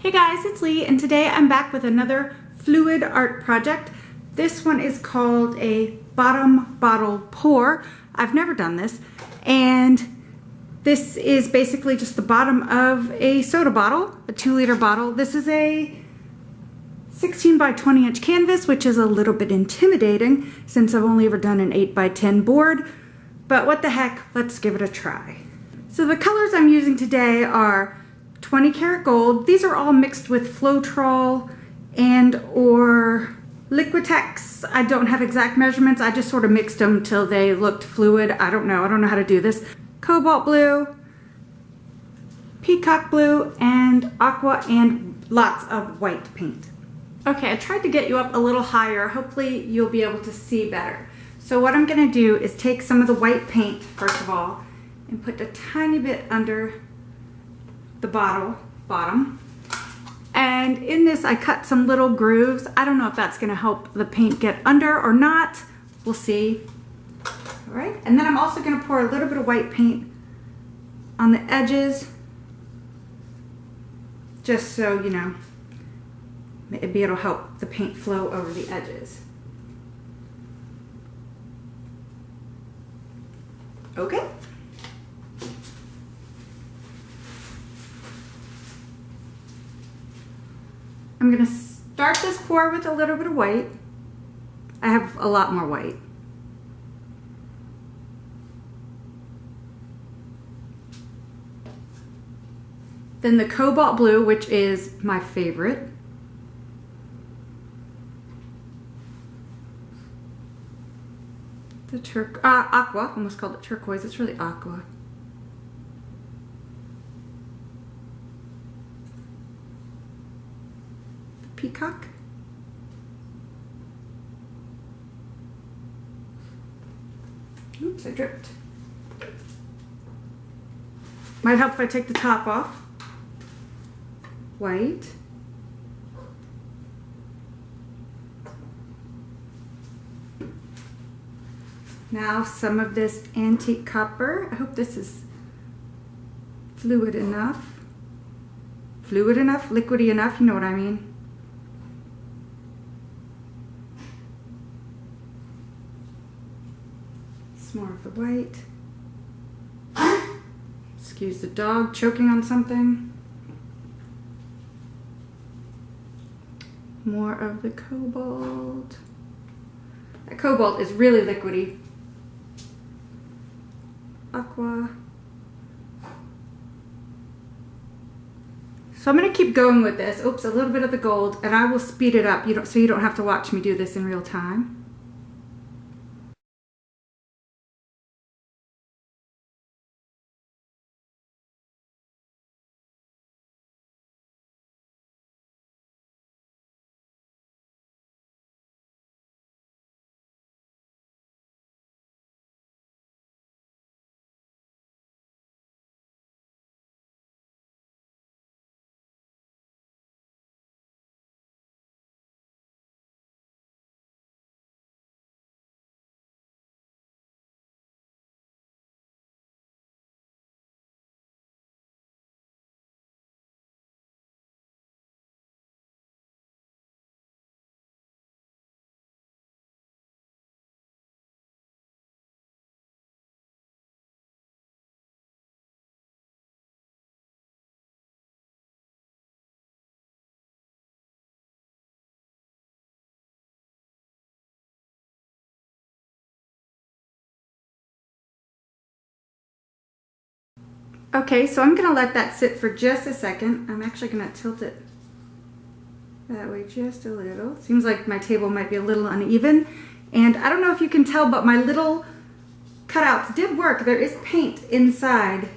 Hey guys, it's Lee, and today I'm back with another fluid art project. This one is called a bottom bottle pour. I've never done this, and this is basically just the bottom of a soda bottle, a 2-liter bottle. This is a 16 by 20 inch canvas, which is a little bit intimidating since I've only ever done an 8 by 10 board, but what the heck, let's give it a try. So the colors I'm using today are 20 karat gold. These are all mixed with Floetrol and or Liquitex. I don't have exact measurements. I just sort of mixed them till they looked fluid. I don't know how to do this. Cobalt blue, peacock blue, and aqua, and lots of white paint. Okay, I tried to get you up a little higher. Hopefully you'll be able to see better. So what I'm gonna do is take some of the white paint, first of all, and put a tiny bit under the bottom. And in this I cut some little grooves. I don't know if that's gonna help the paint get under or not. We'll see. All right, and then I'm also gonna pour a little bit of white paint on the edges, just so you know, maybe it'll help the paint flow over the edges. Okay. I'm gonna start this pour with a little bit of white. I have a lot more white. Then the cobalt blue, which is my favorite. The aqua, almost called it turquoise, it's really aqua. Peacock. Oops, I dripped. Might help if I take the top off. White. Now some of this antique copper. I hope this is fluid enough. Fluid enough? Liquidy enough, you know what I mean. More of the white. Excuse the dog choking on something. More of the cobalt. That cobalt is really liquidy. Aqua. So I'm going to keep going with this. Oops, a little bit of the gold, and I will speed it up so you don't have to watch me do this in real time. Okay, so I'm gonna let that sit for just a second. I'm actually gonna tilt it that way just a little. Seems like my table might be a little uneven. And I don't know if you can tell, but my little cutouts did work. There is paint inside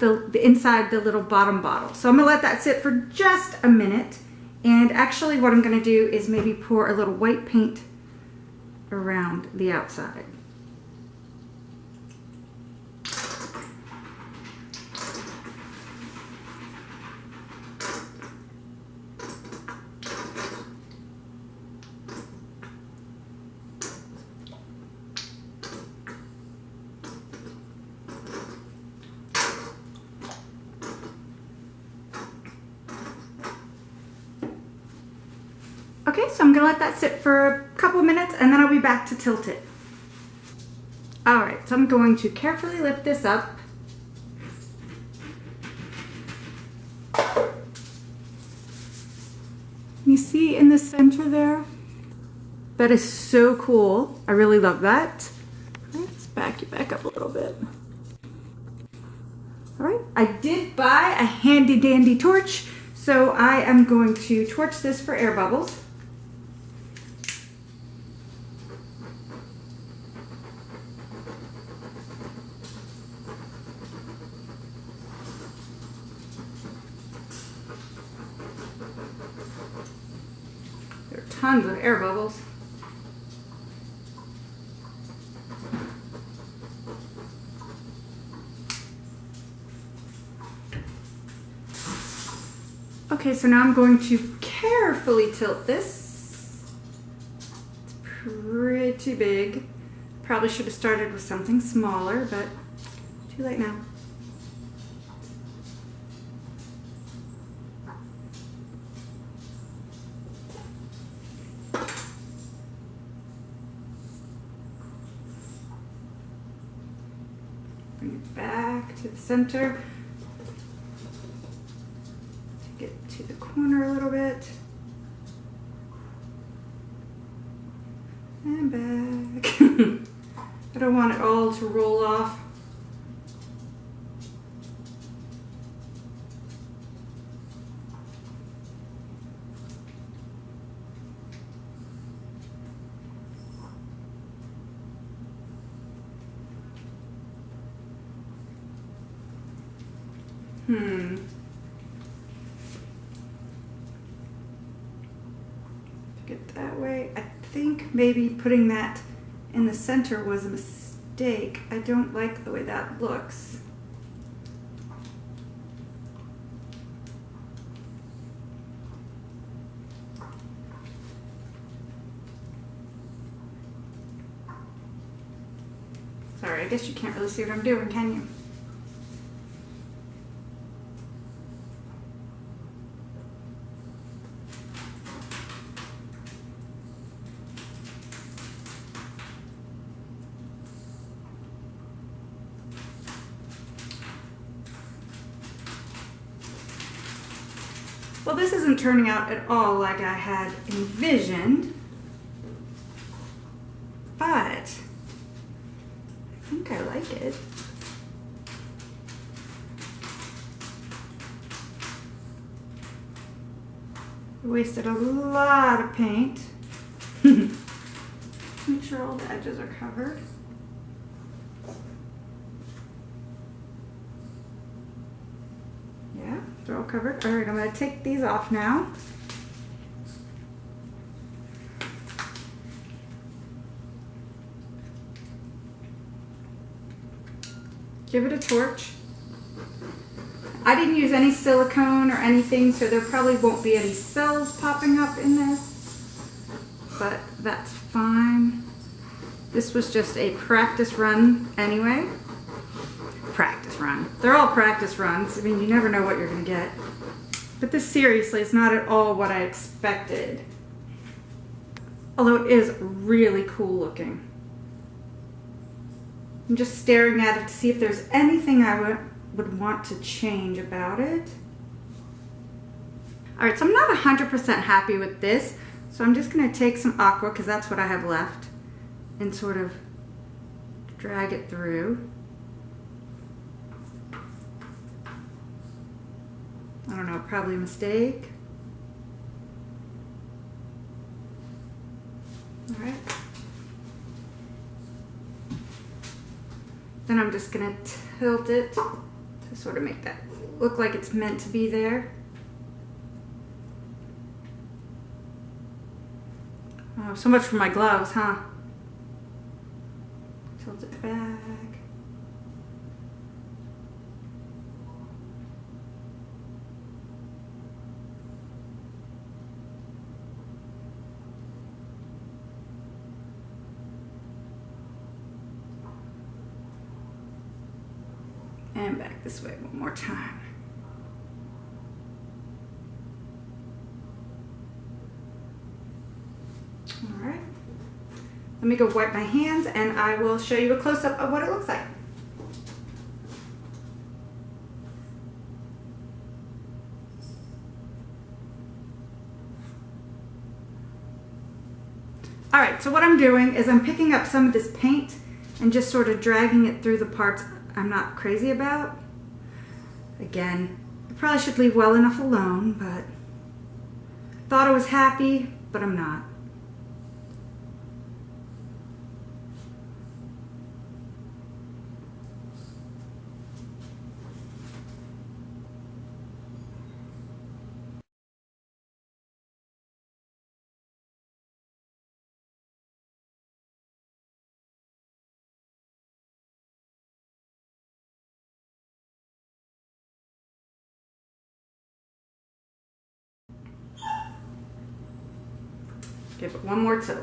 inside the little bottom bottle. So I'm gonna let that sit for just a minute. And actually what I'm gonna do is maybe pour a little white paint around the outside. Okay, so I'm gonna let that sit for a couple of minutes and then I'll be back to tilt it. All right, so I'm going to carefully lift this up. You see in the center there? That is so cool. I really love that. Let's back you back up a little bit. All right, I did buy a handy dandy torch, so I am going to torch this for air bubbles. There are tons of air bubbles. Okay, so now I'm going to carefully tilt this. It's pretty big. Probably should have started with something smaller, but too late now. Bring it back to the center. Get to the corner a little bit. And back. I don't want it all to roll off. Get that way. I think maybe putting that in the center was a mistake. I don't like the way that looks. Sorry, I guess you can't really see what I'm doing, can you? Well, this isn't turning out at all like I had envisioned, but I think I like it. I wasted a lot of paint. Make sure all the edges are covered. Yeah, they're all covered. All right, I'm going to take these off now. Give it a torch. I didn't use any silicone or anything, so there probably won't be any cells popping up in this, but that's fine. This was just a practice run anyway. Practice run. They're all practice runs. I mean, you never know what you're going to get. But this seriously is not at all what I expected. Although it is really cool looking. I'm just staring at it to see if there's anything I would want to change about it. All right, so I'm not 100% happy with this. So I'm just going to take some aqua, because that's what I have left, and sort of drag it through. I don't know, probably a mistake. All right. Then I'm just gonna tilt it to sort of make that look like it's meant to be there. Oh, so much for my gloves, huh? Tilt it back. And back this way one more time. Let me go wipe my hands and I will show you a close-up of what it looks like. Alright, so what I'm doing is I'm picking up some of this paint and just sort of dragging it through the parts I'm not crazy about. Again, I probably should leave well enough alone, but thought I was happy, but I'm not. Give it one more tilt.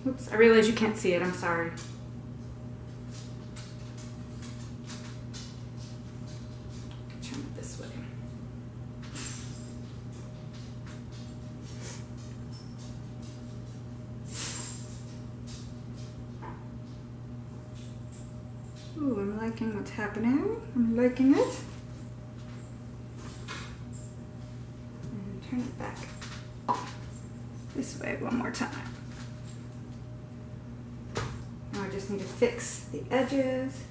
Oops, I realize you can't see it, I'm sorry. Turn it this way. Ooh, I'm liking what's happening. I'm liking it. And turn it back this way one more time. Now I just need to fix the edges.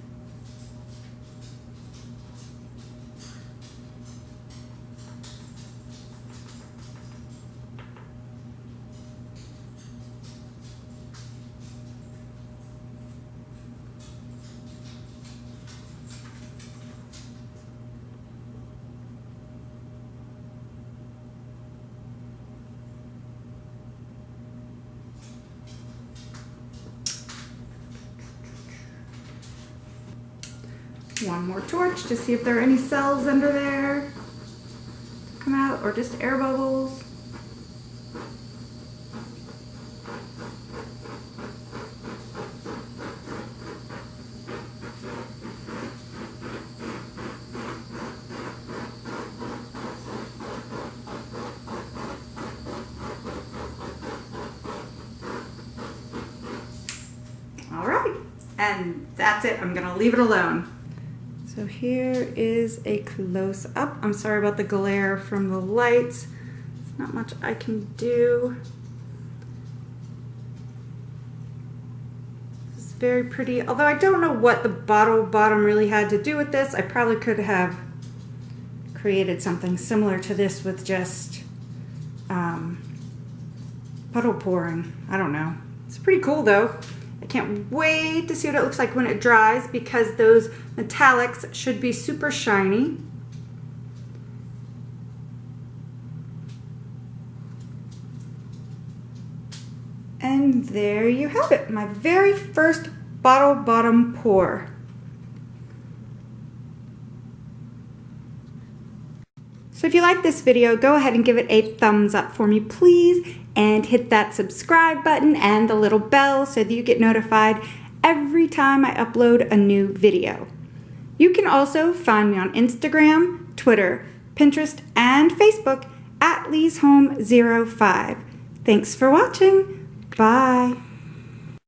One more torch to see if there are any cells under there to come out, or just air bubbles. All right, and that's it. I'm gonna leave it alone. So here is a close-up. I'm sorry about the glare from the lights. There's not much I can do. This is very pretty, although I don't know what the bottle bottom really had to do with this. I probably could have created something similar to this with just puddle pouring. I don't know. It's pretty cool though. I can't wait to see what it looks like when it dries, because those metallics should be super shiny. And there you have it, my very first bottle bottom pour. So if you like this video, go ahead and give it a thumbs up for me, please, and hit that subscribe button and the little bell so that you get notified every time I upload a new video. You can also find me on Instagram, Twitter, Pinterest, and Facebook at Lee'sHome05. Thanks for watching. Bye.